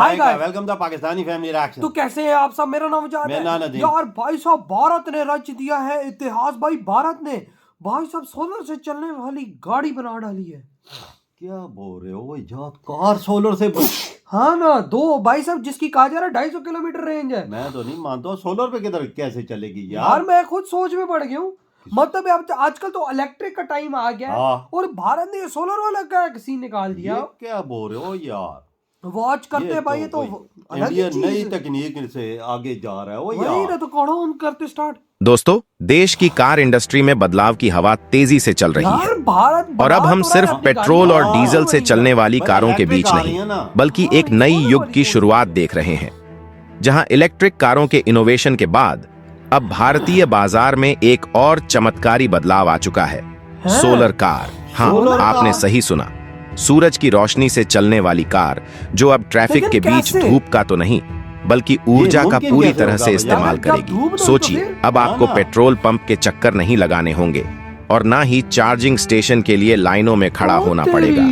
Hi guys, welcome the Pakistani family reaction. तो कैसे हैं आप सब। मेरा नाम जाद है यार। भाई साहब, भारत ने रच दिया है इतिहास। भाई भारत ने भाई साहब सोलर से चलने वाली गाड़ी बना डाली है। क्या बोल रहे हो यार, कार सोलर से हाँ ना, दो भाई साहब, जिसकी कहा जा रहा है 250 किलोमीटर रेंज है। मैं तो नहीं मानता सोलर पे किधर कैसे चलेगी यार मैं खुद सोच में पड़ गया हूँ। मतलब अब आजकल तो इलेक्ट्रिक का टाइम आ गया है और भारत ने सोलर वाला का सीन निकाल दिया। क्या बोल रहे हो यार, वॉच करते हैं भाई, ये तो इंडिया नई तकनीक से आगे जा रहा है। वो यार तो कौन ऑन करते स्टार्ट। दोस्तों, देश की कार इंडस्ट्री में बदलाव की हवा तेजी से चल रही है और अब हम सिर्फ पेट्रोल और डीजल से चलने वाली कारों के बीच नहीं, बल्कि एक नई युग की शुरुआत देख रहे हैं, जहां इलेक्ट्रिक कारों के इनोवेशन के बाद अब भारतीय बाजार में एक और चमत्कारी बदलाव आ चुका है, सोलर कार। हाँ, आपने सही सुना, सूरज की रोशनी से चलने वाली कार, जो अब ट्रैफिक के बीच धूप का तो नहीं बल्कि ऊर्जा का पूरी तरह से इस्तेमाल करेगी। सोचिए, अब आपको पेट्रोल पंप के चक्कर नहीं लगाने होंगे और ना ही चार्जिंग स्टेशन के लिए लाइनों में खड़ा होना पड़ेगा।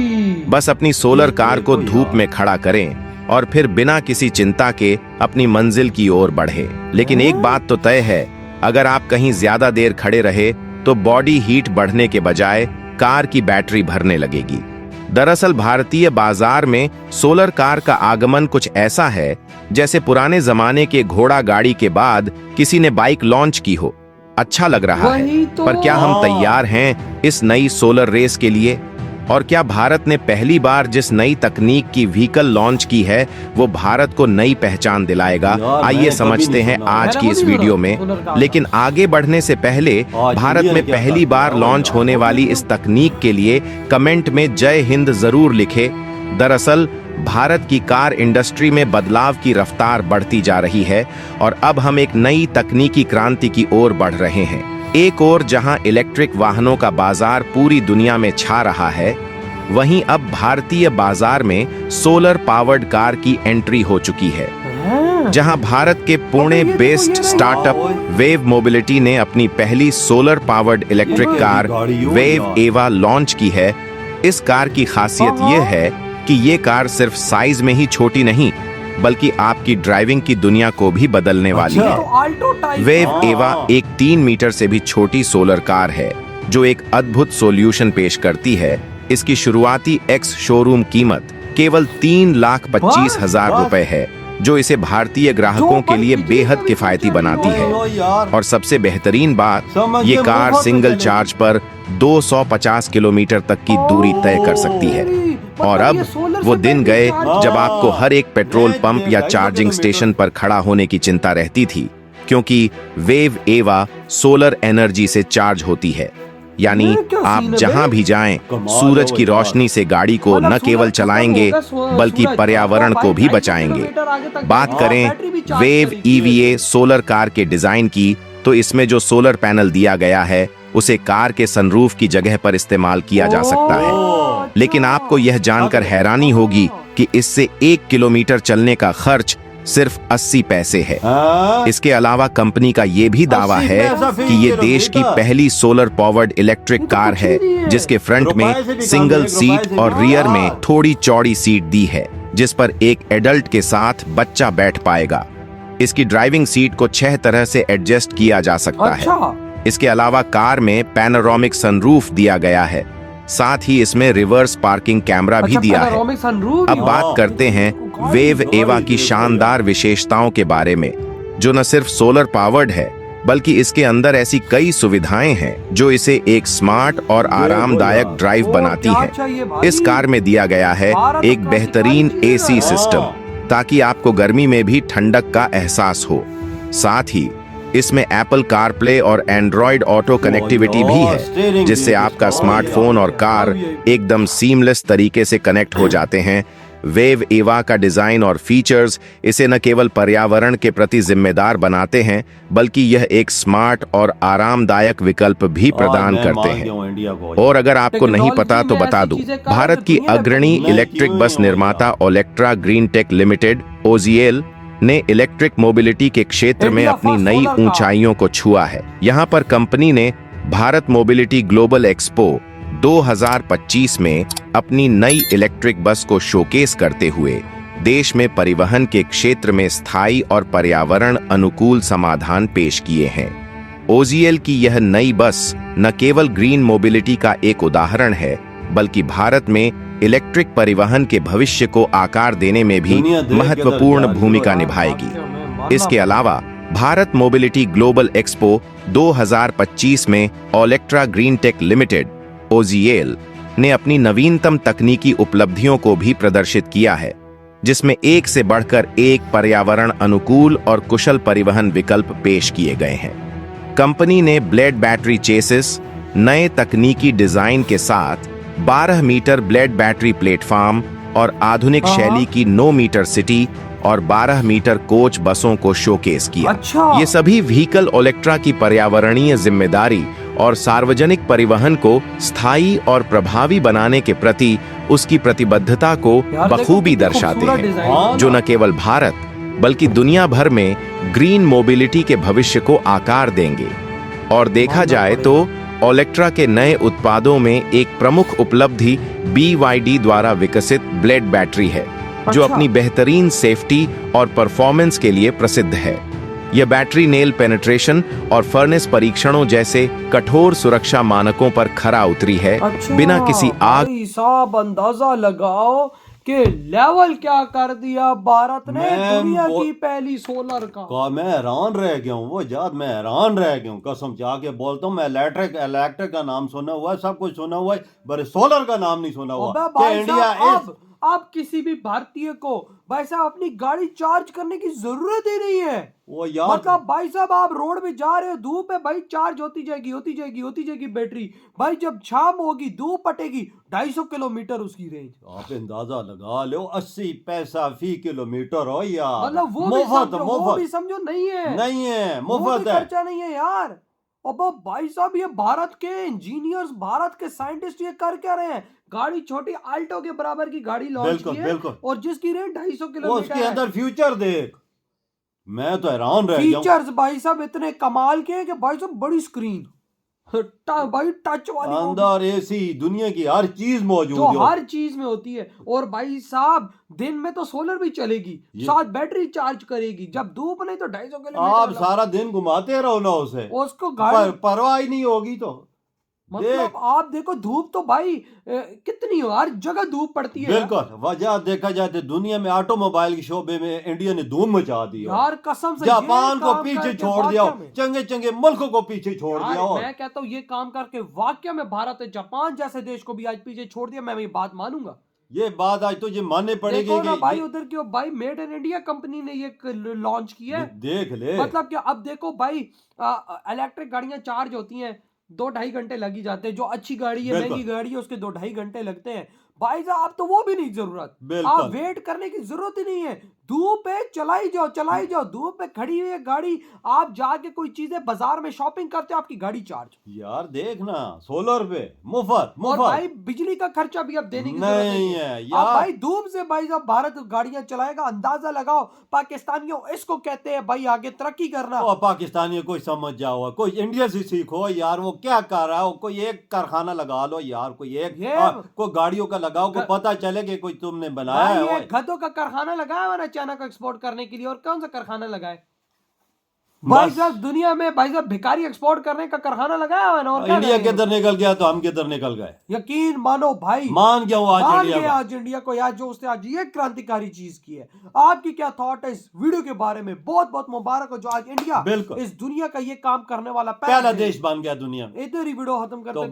बस अपनी सोलर कार को धूप में खड़ा करें और फिर बिना किसी चिंता के अपनी मंजिल की ओर बढ़े। लेकिन एक बात तो तय है, अगर आप कहीं ज्यादा देर खड़े रहे तो बॉडी हीट बढ़ने के बजाय कार की बैटरी भरने लगेगी। दरअसल भारतीय बाजार में सोलर कार का आगमन कुछ ऐसा है जैसे पुराने जमाने के घोड़ा गाड़ी के बाद किसी ने बाइक लॉन्च की हो। अच्छा लग रहा है, पर क्या हम तैयार हैं इस नई सोलर रेस के लिए? और क्या भारत ने पहली बार जिस नई तकनीक की व्हीकल लॉन्च की है वो भारत को नई पहचान दिलाएगा? आइए समझते हैं आज की इस वीडियो में। लेकिन आगे बढ़ने से पहले भारत में पहली बार लॉन्च होने वाली इस तकनीक के लिए कमेंट में जय हिंद जरूर लिखे। दरअसल भारत की कार इंडस्ट्री में बदलाव की रफ्तार बढ़ती जा रही है और अब हम एक नई तकनीकी क्रांति की ओर बढ़ रहे हैं। एक ओर जहां इलेक्ट्रिक वाहनों का बाजार पूरी दुनिया में छा रहा है, वहीं अब भारतीय बाजार में सोलर पावर्ड कार की एंट्री हो चुकी है। जहां भारत के Pune based startup wave mobility ने अपनी पहली solar powered electric car wave एवा लॉन्च की है। इस कार की खासियत यह है कि ये कार सिर्फ साइज में ही छोटी नहीं बल्कि आपकी ड्राइविंग की दुनिया को भी बदलने वाली है। वेव एवा एक 3 मीटर से भी छोटी सोलर कार है जो एक अद्भुत सॉल्यूशन पेश करती है। इसकी शुरुआती एक्स शोरूम कीमत केवल 3,25,000 रुपए है, जो इसे भारतीय ग्राहकों के लिए बेहद किफायती बनाती है। और सबसे बेहतरीन बात, ये कार सिंगल चार्ज पर 250 किलोमीटर तक की दूरी तय कर सकती है। और अब वो दिन गए जब आपको हर एक पेट्रोल पंप या चार्जिंग स्टेशन पर खड़ा होने की चिंता रहती थी, क्योंकि वेव एवा सोलर एनर्जी से चार्ज होती है। यानी आप जहां भी जाएं, सूरज की रोशनी से गाड़ी को न केवल चलाएंगे बल्कि पर्यावरण को भी बचाएंगे। बात करें वेव ईवीए सोलर कार के डिजाइन की, तो इसमें जो सोलर पैनल दिया गया है उसे कार के सनरूफ की जगह पर इस्तेमाल किया जा सकता है। लेकिन आपको यह जानकर हैरानी होगी कि इससे 1 किलोमीटर चलने का खर्च सिर्फ 80 पैसे है। इसके अलावा कंपनी का ये भी दावा है कि ये देश की पहली सोलर पावर्ड इलेक्ट्रिक कार है जिसके फ्रंट में सिंगल सीट और रियर में थोड़ी चौड़ी सीट दी है, जिस पर एक एडल्ट के साथ बच्चा बैठ पाएगा। इसकी ड्राइविंग सीट को 6 तरह से एडजस्ट किया जा सकता है। इसके अलावा कार में पैनोरामिक सनरूफ दिया गया है, साथ ही इसमें रिवर्स पार्किंग कैमरा भी दिया है। अब बात करते हैं वेव एवा की शानदार विशेषताओं के बारे में, जो न सिर्फ सोलर पावर्ड है बल्कि इसके अंदर ऐसी कई सुविधाएं हैं जो इसे एक स्मार्ट और आरामदायक ड्राइव बनाती हैं। इस कार में दिया गया है एक बेहतरीन एसी सिस्टम, ताकि आपको गर्मी में भी ठंडक का एहसास हो। साथ ही इसमें एप्पल कारप्ले और एंड्रॉयड ऑटो कनेक्टिविटी भी है, जिससे आपका स्मार्टफोन और कार एकदम सीमलेस तरीके से कनेक्ट हो जाते हैं। वेव एवा का डिजाइन और फीचर्स इसे न केवल पर्यावरण के प्रति जिम्मेदार बनाते हैं बल्कि यह एक स्मार्ट और आरामदायक विकल्प भी प्रदान करते हैं। और अगर आपको नहीं पता तो बता दूं, भारत की अग्रणी इलेक्ट्रिक बस निर्माता Olectra green tech limited OGL ने इलेक्ट्रिक मोबिलिटी के क्षेत्र में अपनी नई ऊंचाइयों को छुआ है। यहां पर कंपनी ने भारत मोबिलिटी ग्लोबल एक्सपो 2025 में अपनी नई इलेक्ट्रिक बस को शोकेस करते हुए देश में परिवहन के क्षेत्र में स्थायी और पर्यावरण अनुकूल समाधान पेश किए हैं। OGL की यह नई बस न केवल ग्रीन मोबिलिटी का एक उदाहरण है, बल्कि भारत में इलेक्ट्रिक परिवहन के भविष्य को आकार देने में भी महत्वपूर्ण भूमिका निभाएगी। इसके अलावा भारत मोबिलिटी ग्लोबल एक्सपो 2025 में Olectra green tech limited OGL ने अपनी नवीनतम तकनीकी उपलब्धियों को भी प्रदर्शित किया है, जिसमें एक से बढ़कर एक पर्यावरण अनुकूल और कुशल परिवहन विकल्प पेश किए गए हैं। कंपनी ने ब्लेड बैटरी चेसिस, नए तकनीकी डिजाइन के साथ 12 मीटर ब्लेड बैटरी प्लेटफॉर्म और आधुनिक शैली की 9 मीटर सिटी और 12 मीटर कोच बसों को शोकेस किया। ये सभी व्हीकल ओलेक्ट्रा की पर्यावरणीय जिम्मेदारी और सार्वजनिक परिवहन को स्थायी और प्रभावी बनाने के प्रति उसकी प्रतिबद्धता को बखूबी दर्शाते हैं, जो न केवल भारत बल्कि दुनिया भर में ग्रीन मोबिलिटी के भविष्य को आकार देंगे। और देखा जाए तो ओलेक्ट्रा के नए उत्पादों में एक प्रमुख उपलब्धि BYD द्वारा विकसित ब्लेड बैटरी है, जो अपनी बेहतरीन सेफ्टी और परफॉर्मेंस के लिए प्रसिद्ध है। यह बैटरी नेल पेनिट्रेशन और फर्नेस परीक्षणों जैसे कठोर सुरक्षा मानकों पर खरा उतरी है, बिना किसी आग। भाई साहब अंदाजा लगाओ कि लेवल क्या कर दिया भारत ने दुनिया की पहली सोलर का। मैं हैरान रह गया हूँ, वो याद मैं हैरान रह गया हूँ, कसम जाके बोलता हूँ। मैं इलेक्ट्रिक का नाम सुना हुआ है, सब कुछ सुना हुआ है, पर सोलर का नाम नहीं सुना हुआ कि इंडिया आप किसी भी भारतीय को भाई साहब अपनी गाड़ी चार्ज करने की जरूरत ही नहीं है। वो यार मतलब भाई साहब आप रोड पे जा रहे हो, धूप है भाई, चार्ज होती जाएगी बैटरी। भाई जब शाम होगी, धूप पटेगी, 250 किलोमीटर उसकी रेंज। आप अंदाजा लगा लो, 80 पैसा फी किलोमीटर हो यार। मतलब वो भी समझो नहीं है, मुफ्त है, खर्चा नहीं है यार। अब भाई साहब ये भारत के इंजीनियर्स, भारत के साइंटिस्ट ये कर क्या रहे हैं? गाड़ी छोटी आल्टो के बराबर की गाड़ी लॉन्च की है और जिसकी रेंज 250 किलोमीटर उसके अंदर फ्यूचर देख, मैं तो हैरान रह गया। फीचर्स भाई साहब इतने कमाल के हैं कि भाई साहब बड़ी स्क्रीन, भाई टच वाली, अंदर AC, दुनिया की हर चीज मौजूद है, हर चीज में होती है। और भाई साहब दिन में तो सोलर भी चलेगी, साथ बैटरी चार्ज करेगी, जब धूप नहीं तो 250 किलोमीटर आप सारा दिन घुमाते रहो ना उसे, उसको गाड़ी परवाह ही नहीं होगी। तो मतलब आप देखो धूप तो भाई कितनी हो, हर जगह धूप पड़ती है। बिल्कुल, वजह देखा जाए तो दुनिया में ऑटोमोबाइल के शोबे में इंडिया ने धूम मचा दी यार, कसम से जापान को पीछे छोड़ दिया, चंगे मुल्कों को पीछे छोड़ दिया। मैं कहता हूँ ये काम करके वाकई में भारत जापान जैसे देश को भी आज पीछे छोड़ दिया। मैं ये बात मानूंगा, ये बात आज तो ये मानने पड़ेगी कि भाई उधर की भाई मेड इन इंडिया कंपनी ने ये लॉन्च किया है। देख ले, मतलब कि अब देखो भाई इलेक्ट्रिक गाड़ियां चार्ज होती हैं 2-2.5 घंटे लगी जाते हैं। जो अच्छी गाड़ी है, महंगी गाड़ी है, उसके 2-2.5 घंटे लगते हैं। भाई साहब आप तो वो भी नहीं जरूरत, आप वेट करने की जरूरत ही नहीं है। धूप पे चलाई जाओ, धूप पे खड़ी हुई है गाड़ी, आप जाके कोई चीजें बाजार में शॉपिंग करते हो, आपकी गाड़ी चार्ज। यार देखना, सोलर पे मुफ्त। और भाई बिजली का खर्चा भी अब देने की जरूरत नहीं है यार। भाई धूप से भाई साहब भारत गाड़ियां चलाएगा, अंदाजा लगाओ। पाकिस्तानियों इसको कहते हैं भाई आगे तरक्की करना। पाकिस्तानियों को समझ जाओ, कोई इंडिया से सीखो यार, वो क्या कर रहा है। कोई एक कारखाना लगा लो यार, कोई गाड़ियों का लगाओ, को पता चले कि कोई तुमने बनाया है। गधों का कारखाना लगाया हुआ ना चाइना को एक्सपोर्ट करने के लिए, और कौन सा कारखाना लगाए भाई साहब दुनिया में? भाई साहब भिखारी एक्सपोर्ट करने का कारखाना लगाया हुआ ना, और इंडिया किधर निकल गया तो हम किधर निकल गए। यकीन मानो भाई, मान गया आज इंडिया को, यार जो उसने आज ये क्रांतिकारी चीज की है। आपकी क्या थॉट है इस वीडियो के बारे में? बहुत बहुत मुबारक हो जो आज इंडिया इस दुनिया का ये काम करने वाला पहला देश बन गया दुनिया में। इधर ही वीडियो खत्म करते हैं।